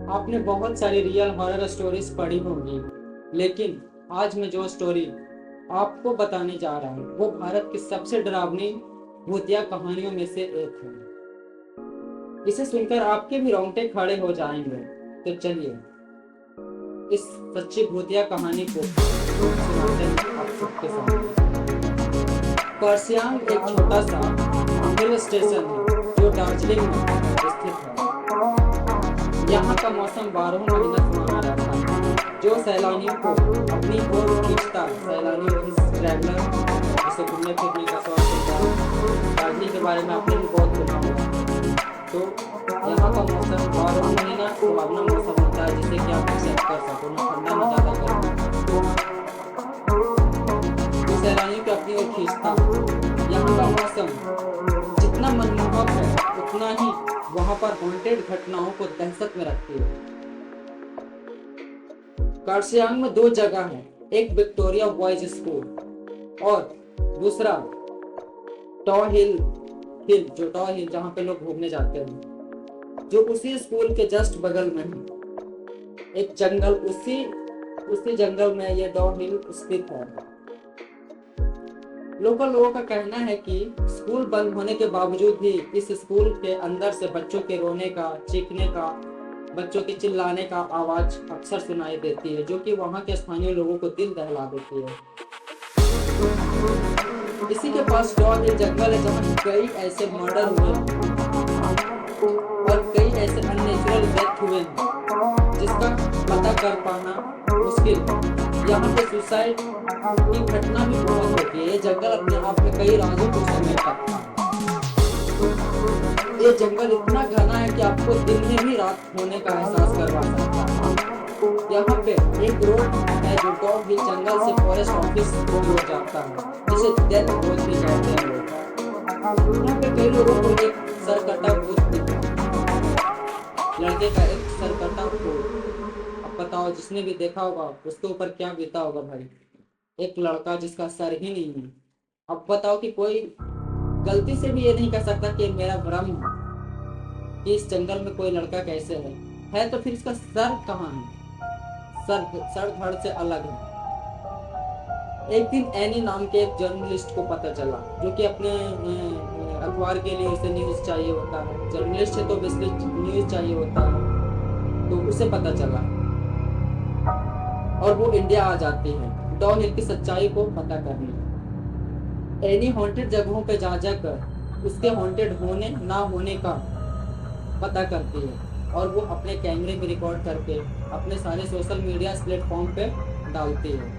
आपने बहुत सारी रियल हॉरर स्टोरीज पढ़ी होंगी, लेकिन आज मैं जो स्टोरी आपको बताने जा रहा हूँ वो भारत की सबसे डरावनी भूतिया कहानियों में से एक है। इसे सुनकर आपके भी रोंगटे खड़े हो जाएंगे। तो चलिए इस सच्ची भूतिया कहानी को सुनाते हैं आप सबके सामने। कर्सियांग एक छोटा सा हिल स्टेशन है जो दार्जिलिंग में स्थित है। यहाँ का मौसम 12 महीना सुहाना रहता है, जो सैलानियों को अपनी ओर खींचता है। सैलानियों इस ट्रैवलर जिसे घूमने फिरने का शौक होता है। दार्जिलिंग के बारे में आपने भी बहुत सुना होगा। तो यहाँ का मौसम 12 महीना सुहावना मौसम होता है, जिसे कि आप एक्सेप्ट कर सको, ना ठंडा ना ज़्यादा गर्म, जो सैलानियों को अपनी ओर खींचता है। यहाँ का मौसम जितना मनमोहक है उतना ही वहां पर हॉन्टेड घटनाओं को दहशत में रखती है। कार्सियांग में दो जगह है, एक विक्टोरिया बॉयज स्कूल और दूसरा टॉ हिल जो टॉ हिल जहाँ पे लोग घूमने जाते हैं, जो उसी स्कूल के जस्ट बगल में है। एक जंगल, उसी जंगल में यह टॉ हिल स्थित है। लोकल लोगों का कहना है कि स्कूल बंद होने के बावजूद भी इस स्कूल के अंदर से बच्चों के रोने का, चीखने का, बच्चों के चिल्लाने का आवाज अक्सर सुनाई देती है, जो कि वहां के स्थानीय लोगों को दिल दहला देती है। इसी के पास डॉग एक जंगल है जहाँ कई ऐसे मर्डर हुए और कई ऐसे अननेचुरल डेथ हुए हैं जिसका पता कर पाना मुश्किल। यहाँ पे सुसाइड की घटना भी बहुत होती है। ये जंगल अपने आप में कई राजों को समेटता है। ये जंगल इतना घना है कि आपको दिन में भी रात होने का एहसास करवा सकता है। यहाँ पे एक रोड है जो टॉ हिल जंगल से फॉरेस्ट ऑफिस को जोड़ जाता है, जिसे डेथ रोड भी कहते हैं लोग। यहाँ पे कई लोगों को एक सरकटा भूत दिखा, लड़के का एक सरकटा भूत। अब बताओ, जिसने भी देखा होगा उसके ऊपर क्या बीता होगा भाई। एक लड़का जिसका सर ही नहीं है। अब बताओ कि कोई गलती से भी ये नहीं कर सकता कि मेरा भ्रम है कि इस जंगल में कोई लड़का कैसे है तो फिर इसका सर कहाँ है? सर धड़ से अलग है। एक दिन एनी नाम के एक जर्नलिस्ट को पता चला, जो कि अपने अखबार के लिए उसे न्यूज चाहिए होता है। जर्नलिस्ट है तो बेसिकली न्यूज चाहिए होता है, तो उसे पता चला और वो इंडिया आ जाती है टॉ हिल की सच्चाई को पता करने। एनी हॉन्टेड जगहों पे जा जाकर उसके हॉन्टेड होने ना होने का पता करती है और वो अपने कैमरे में रिकॉर्ड करके अपने सारे सोशल मीडिया प्लेटफॉर्म पे डालती है।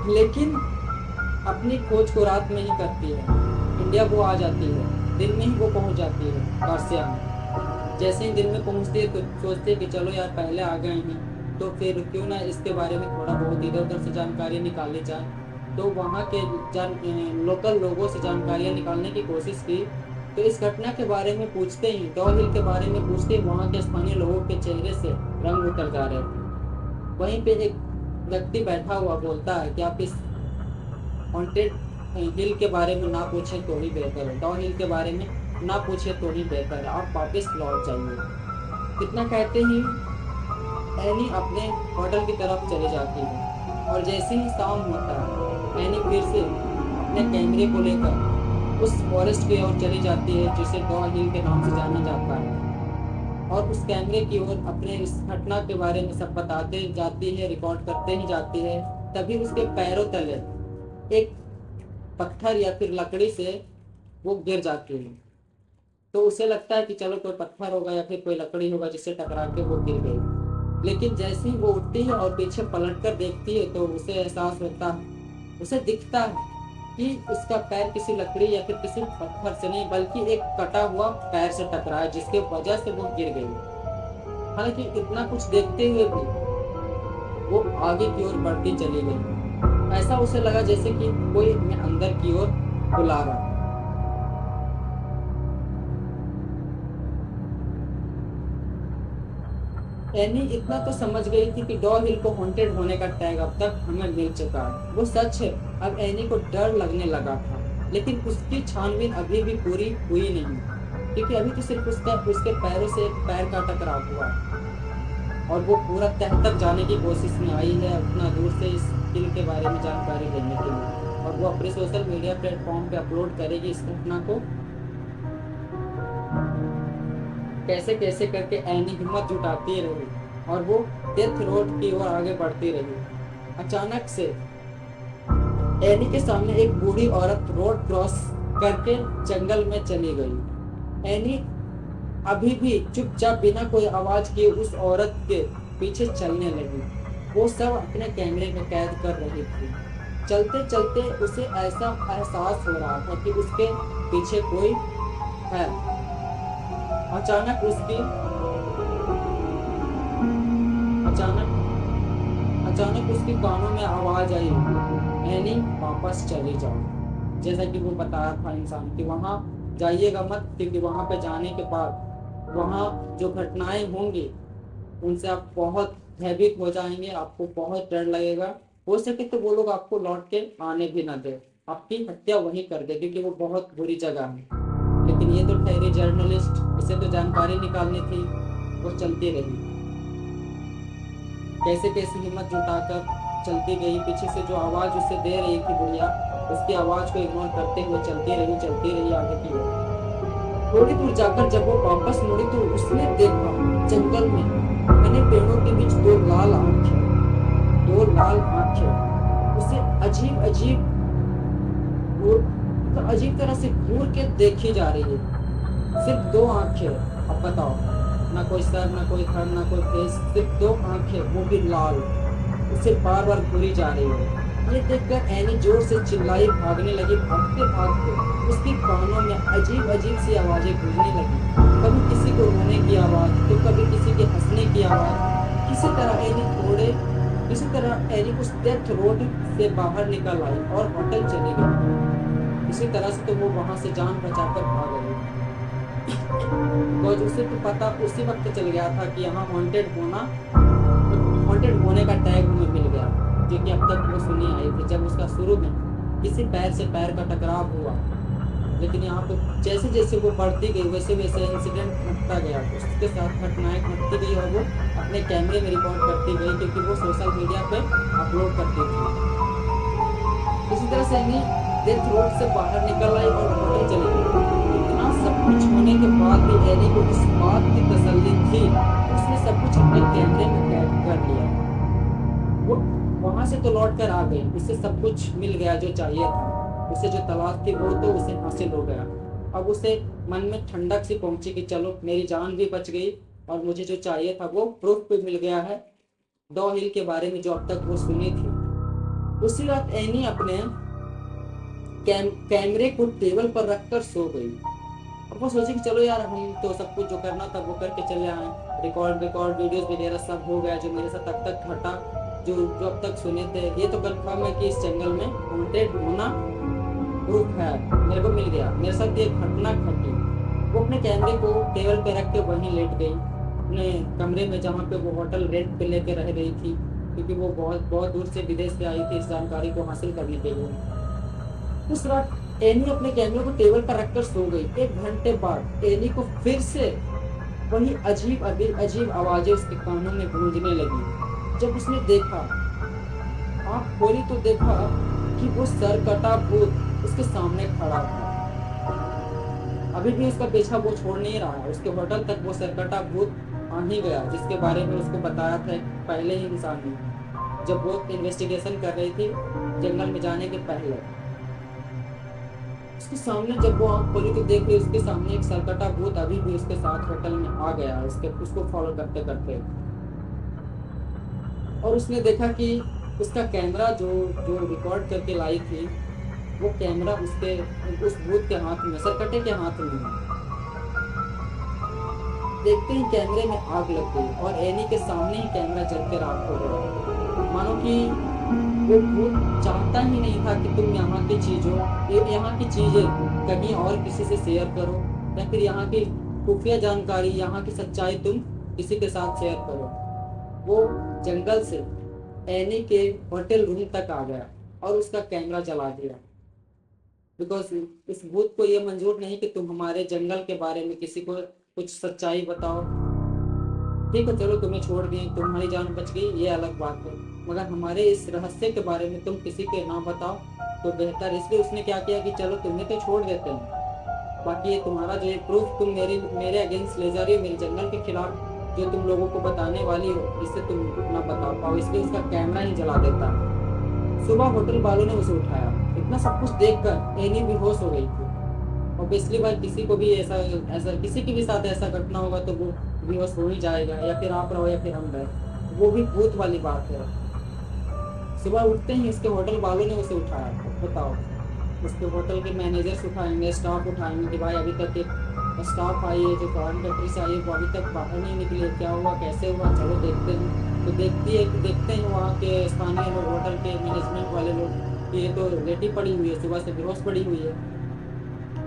लेकिन अपनी खोज को रात में ही करती है। इंडिया वो आ जाती है, दिन में ही वो पहुंच जाती है कार्सिया में। जैसे ही दिन में पहुंचती है तो सोचती है कि चलो यार पहले आ गए हैं तो फिर क्यों ना इसके बारे में थोड़ा बहुत इधर उधर से जानकारी निकाली जाए। तो वहाँ के लोकल लोगों से जानकारियाँ निकालने की कोशिश की। तो इस घटना के बारे में पूछते ही, टॉ हिल के बारे में पूछते ही वहाँ के स्थानीय लोगों के चेहरे से रंग उतर जा रहे थे। वहीं पे एक व्यक्ति बैठा हुआ बोलता है कि आप इस हॉन्टेड हिल के बारे में ना पूछें तो ही बेहतर है, टॉ हिल के बारे में ना पूछे तो ही बेहतर है, आप वापस लौट जाइए। इतना कहते ही एनी अपने होटल की तरफ चली जाती है और जैसे ही शाम होता है एनी फिर से अपने कैमरे को लेकर उस फॉरेस्ट की ओर चली जाती है जिसे टॉ हिल के नाम से जाना जाता है। और उस कैमरे की ओर अपने इस घटना के बारे में सब बताते जाती है, रिकॉर्ड करते ही जाती है। तभी उसके पैरों तले एक पत्थर या फिर लकड़ी से वो गिर जाती है। तो उसे लगता है कि चलो कोई पत्थर होगा या फिर कोई लकड़ी होगा जिससे टकरा के वो गिर गई। लेकिन जैसे ही वो उठती है और पीछे पलट कर देखती है तो उसे एहसास होता है, उसे दिखता है कि उसका पैर किसी लकड़ी या फिर किसी पत्थर से नहीं बल्कि एक कटा हुआ पैर से टकरा है, जिसके वजह से वो गिर गई। हालांकि इतना कुछ देखते हुए भी वो आगे की ओर बढ़ती चली गई। ऐसा उसे लगा जैसे कि कोई अंदर की ओर बुला रहा। एनी इतना तो समझ गई थी कि टॉ हिल को हॉन्टेड होने का टैग अब तक हमें मिल चुका है। वो सच है, अब एनी को डर लगने लगा था, लेकिन उसकी छानबीन अभी भी पूरी हुई नहीं क्योंकि अभी तो सिर्फ उसके पैरों से एक पैर का टकराव हुआ और वो पूरा तह तक जाने की कोशिश में आई है उतना दूर से इस किल के बारे में जानकारी लेने के लिए, और वो अपने सोशल मीडिया प्लेटफॉर्म पे अपलोड करेगी इस घटना को। कैसे कैसे करके एनी हिम्मत जुटाती रही और वो डेथ रोड की ओर आगे बढ़ती रही। अचानक से एनी के सामने एक बूढ़ी औरत रोड क्रॉस करके जंगल में चली गई। एनी अभी भी चुपचाप बिना कोई आवाज किए उस औरत के पीछे चलने लगी। वो सब अपने कैमरे में कैद कर रही थी। चलते चलते उसे ऐसा एहसास हो रहा था कि उसके पीछे कोई है। अचानक उसकी अचानक अचानक उसकी कानों में आवाज आई, एनी वापस चली जाओ। जैसा कि वो बताया था इंसान कि वहां जाइएगा मत, क्योंकि वहां पे जाने के बाद वहां जो घटनाएं होंगी उनसे आप बहुत भयभीत हो जाएंगे, आपको बहुत डर लगेगा। हो सके तो वो लोग आपको लौट के आने भी ना दे, आपकी हत्या वहीं कर दे, क्योंकि वो बहुत बुरी जगह है। लेकिन ये तो ठहरी जर्नलिस्ट, इसे तो जानकारी निकालनी थी। वो चलती रही, कैसे कैसे हिम्मत जुटाकर चलती गई। पीछे से जो आवाज उसे दे रही थी बुढ़िया, उसकी आवाज को इग्नोर करते हुए चलती रही आगे की ओर। थोड़ी दूर जाकर जब वो वापस मुड़ी तो उसने देखा जंगल में घने पेड़ों के बीच दो लाल आंखें उसे अजीब तरह से घूर के देखी जा रही है। सिर्फ दो आंखें, अब बताओ, ना कोई सर, ना कोई थन, ना कोई फेस, सिर्फ दो आंखें, वो भी लाल, उसे बार बार घूरी जा रही है। ये देखकर एनी जोर से चिल्लाई, भागने लगी। भागते भागते उसकी कानों में अजीब सी आवाजें गूंजने लगी। कभी किसी को रोने की आवाज, तो कभी किसी के हंसने की आवाज। किसी तरह एनी उस डेथ रोड से बाहर निकल आई और होटल चली गई। इसी तरह से तो वो वहां से जान बचाकर भाग गई। तो उसे तो पता उसी वक्त चल गया था कि यहाँ हॉन्टेड होने का टैग हमें मिल गया, जो कि अब तक वो सुनी आई थी जब उसका शुरू में किसी पैर से पैर का टकराव हुआ। लेकिन यहाँ पे जैसे जैसे वो बढ़ती गई वैसे वैसे इंसिडेंट घटता गया, उसके साथ घटनाएं घटती गई और वो अपने कैमरे में रिकॉर्ड करती गई, क्योंकि वो सोशल मीडिया पे अपलोड करती थी। इसी तरह से एनी डेथ रोड से बाहर निकल आई और होटल चली गई। इतना सब कुछ होने के बाद भी एनी को इस बात की तसल्ली थी, उसने सब कुछ अपने कैमरे में कैद कर लिया। वो वहां से तो लौट कर आ गई, उससे सब कुछ मिल गया जो चाहिए था। उसे जो तलाश थी वो तो उसे हासिल हो गया। अब उसे मन में ठंडक सी पहुंची कि चलो मेरी जान भी बच गई और मुझे जो चाहिए था वो प्रूफ भी मिल गया है डॉ हिल के बारे में, जो अब तक वो सुनी थी। उसी रात एनी अपने कैमरे को टेबल पर रखकर सो गई। अब वो सोची कि चलो यार, हम तो सब कुछ जो करना था वो करके चले आए, रिकॉर्ड वीडियोस वगैरह सब हो गया जो मेरे साथ अब तक घटा, जो अब तक सुने थे। ये तो कंफर्म है कि इस जंगल में हॉन्टेड होना प्रूफ है, मेरे को मिल गया, मेरे साथ ये घटना घटी। वो अपने कैमरे को टेबल पे रख के वहीं लेट गई अपने कमरे में, जहाँ पे वो होटल रेंट पे लेके रह रही थी, क्योंकि वो बहुत दूर से विदेश से आई थी इस जानकारी को हासिल करने के लिए। उस रात एनी अपने कैमरे को टेबल पर रखकर सो गई। 1 घंटे बाद एनी को फिर से वही अजीब आवाजें उसके कानों में गूंजने लगी। जब उसने देखा, आँख खोली तो देखा कि वो सरकटा भूत उसके सामने खड़ा था। अभी भी उसका पीछा वो छोड़ नहीं रहा है। उसके होटल तक वो सरकटा भूत आ ही गया, जिसके बारे में उसको बताया था पहले ही इंसान ने, जब वो इन्वेस्टिगेशन कर रही थी जंगल में जाने के पहले। उसके सामने जब वो आँख खोली तो देख रही उसके सामने एक सरकटा भूत अभी भी उसके साथ होटल में आ गया, उसको फॉलो करते करते। और उसने देखा कि उसका कैमरा जो रिकॉर्ड करके लाई थी, वो कैमरा उस भूत के हाथ में, सरकटे के हाथ में है। देखते ही कैमरे में आग लग गई और एनी के सामने ही कैमरा जल के राख हो गया। मानो कि वो भूत चाहता ही नहीं था कि तुम यहाँ की चीजें कहीं और किसी से शेयर करो, या फिर यहाँ की खुफिया जानकारी, यहाँ की सच्चाई तुम किसी के साथ शेयर करो। वो जंगल से एनी के होटल रूम तक आ गया और उसका कैमरा जला दिया। बिकॉज इस भूत को ये मंजूर नहीं कि तुम हमारे जंगल के बारे में किसी को कुछ सच्चाई बताओ। ठीक है चलो तुम्हें छोड़ दिए, तुम्हारी जान बच गई, ये अलग बात है, मगर हमारे इस रहस्य के बारे में तुम किसी के ना बताओ तो बेहतर। इसलिए उसने क्या किया कि चलो तुम्हें तो छोड़ देते हैं, बाकी ये तुम्हारा जो ये प्रूफ तुम मेरे अगेंस्ट ले जा रही हो, मेरे जंगल के खिलाफ, जो तुम लोगों को बताने वाली हो, इससे तुम ना बता पाओ, इसलिए उसका कैमरा ही जला देता है। सुबह होटल वालों ने उसे उठाया। इतना सब कुछ देखकर एनी बेहोश हो गई थी। ऑब्वियसली भाई किसी को भी ऐसा ऐसा किसी के भी साथ ऐसा घटना होगा तो वो बेहोश हो ही जाएगा, या फिर आप रहो या फिर हम रहे, वो भी भूत वाली बात है। सुबह उठते ही उसके होटल वालों ने उसे उठाया। बताओ, उसके होटल के मैनेजर्स उठाएंगे, स्टाफ उठाएंगे कि भाई अभी तक एक स्टाफ आई है जो फॉरेन कंट्री से आई है, वो अभी तक बाहर नहीं निकली है, क्या हुआ कैसे हुआ, चलो देखते हैं। तो देखते हैं वहाँ के स्थानीय लोग, होटल के मैनेजमेंट वाले लोग, कि ये तो लेटी पड़ी हुई है, सुबह से बेहोश पड़ी हुई है।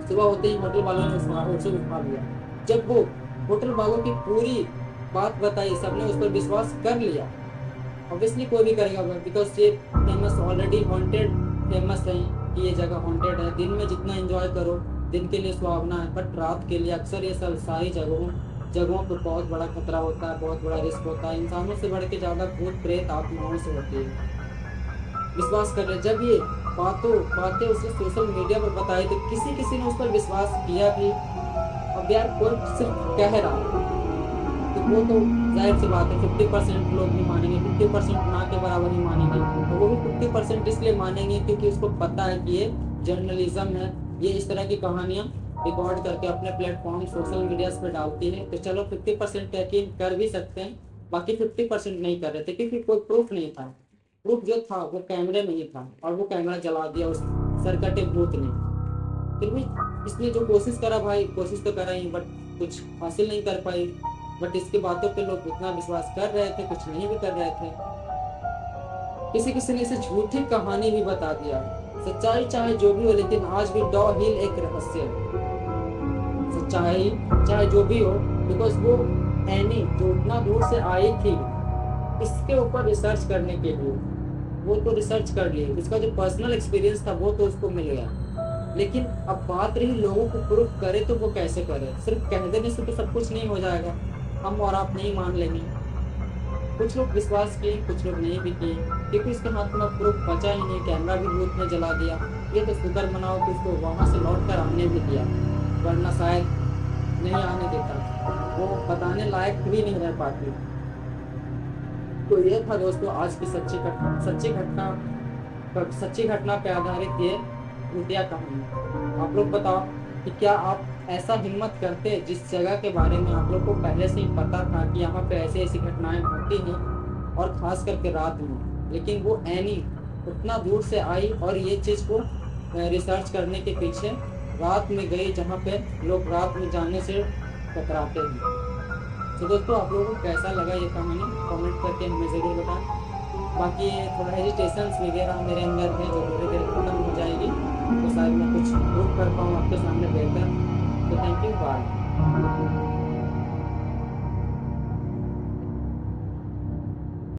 सुबह होते ही होटल वालों ने उसे उठा लिया। जब वो होटल वालों की पूरी बात बताई, सबने उस पर विश्वास कर लिया। ऑब्वियसली कोई भी करेगा, बिकॉज ये फेमस है कि ये जगह हॉन्टेड है। दिन में जितना एंजॉय करो, दिन के लिए सुहावना है, बट रात के लिए अक्सर ये सब सारी जगहों पर बहुत बड़ा खतरा होता है, बहुत बड़ा रिस्क होता है। इंसानों से बढ़ के ज़्यादा भूत प्रेत आत्माओं से होती है। विश्वास कर रहे, जब ये बातें उसने सोशल मीडिया पर बताई तो किसी किसी ने उस पर विश्वास किया भी। अब यार कोई सिर्फ कह रहा है तो वो तो जाहिर सी बात है 50% लोग भी मानेंगे, 50% ना के बराबर ही मानेंगे। तो वो भी 50% इसलिए मानेंगे क्योंकि उसको पता है कि ये जर्नलिज्म है, ये इस तरह की कहानियाँ रिकॉर्ड करके अपने प्लेटफॉर्म सोशल मीडियाज पे डालती है। तो चलो 50% यकीन कर भी सकते हैं, बाकी 50% नहीं कर रहे थे क्योंकि कोई प्रूफ नहीं था। प्रूफ जो था वो कैमरे में ही था, और वो कैमरा जला दिया उस सरकटे भूत ने। फिर भी इसने जो कोशिश करा भाई, कोशिश तो करा ही, बट कुछ हासिल नहीं कर पाई। बट इसकी बातों पे लोग इतना विश्वास कर रहे थे, कुछ नहीं भी कर रहे थे। किसी किसी ने इसे झूठी कहानी भी बता दिया। सच्चाई चाहे जो भी हो, लेकिन आज भी डॉ हिल एक रहस्य है। सच्चाई चाहे जो भी हो, बिकॉज वो एनी जो उतना दूर से आई थी इसके ऊपर रिसर्च करने के लिए, वो तो रिसर्च कर ली, उसका जो पर्सनल एक्सपीरियंस था वो तो उसको मिल गया। लेकिन अब बात रही लोगों को प्रूफ करे तो वो कैसे करे। सिर्फ कह देने से तो सब कुछ नहीं हो जाएगा, हम और आप नहीं मान लेंगे। कुछ लोग विश्वास किए, कुछ लोग नहीं भी किए, क्योंकि उसके हाथ में प्रूफ बचा ही नहीं, कैमरा भी भूत ने जला दिया। ये तो शुक्र मनाओ कि उसको वहाँ से लौट कर आने भी दिया, वरना शायद नहीं आने देता, वो बताने लायक भी नहीं रह पाती। तो ये था दोस्तों आज की सच्ची घटना पे आधारित ये भूतिया कहानी। आप लोग बताओ कि क्या आप ऐसा हिम्मत करते जिस जगह के बारे में आप लोग को पहले से ही पता था कि यहाँ पे ऐसी ऐसी घटनाएं होती हैं, और खास करके रात में, लेकिन वो एनी उतना दूर से आई और ये चीज़ को रिसर्च करने के पीछे रात में गई जहाँ पे लोग रात में जाने से कतराते हैं। तो दोस्तों आप लोगों को कैसा लगा ये कहानी, कमेंट करके हमें ज़रूर बताएं। बाकी थोड़ा हेजिटेशंस वगैरह मेरे अंदर है जो धीरे धीरे खत्म हो जाएगी, तो शायद मैं कुछ प्रूव कर पाऊँ आपके सामने बेहतर। तो थैंक यू, बाय।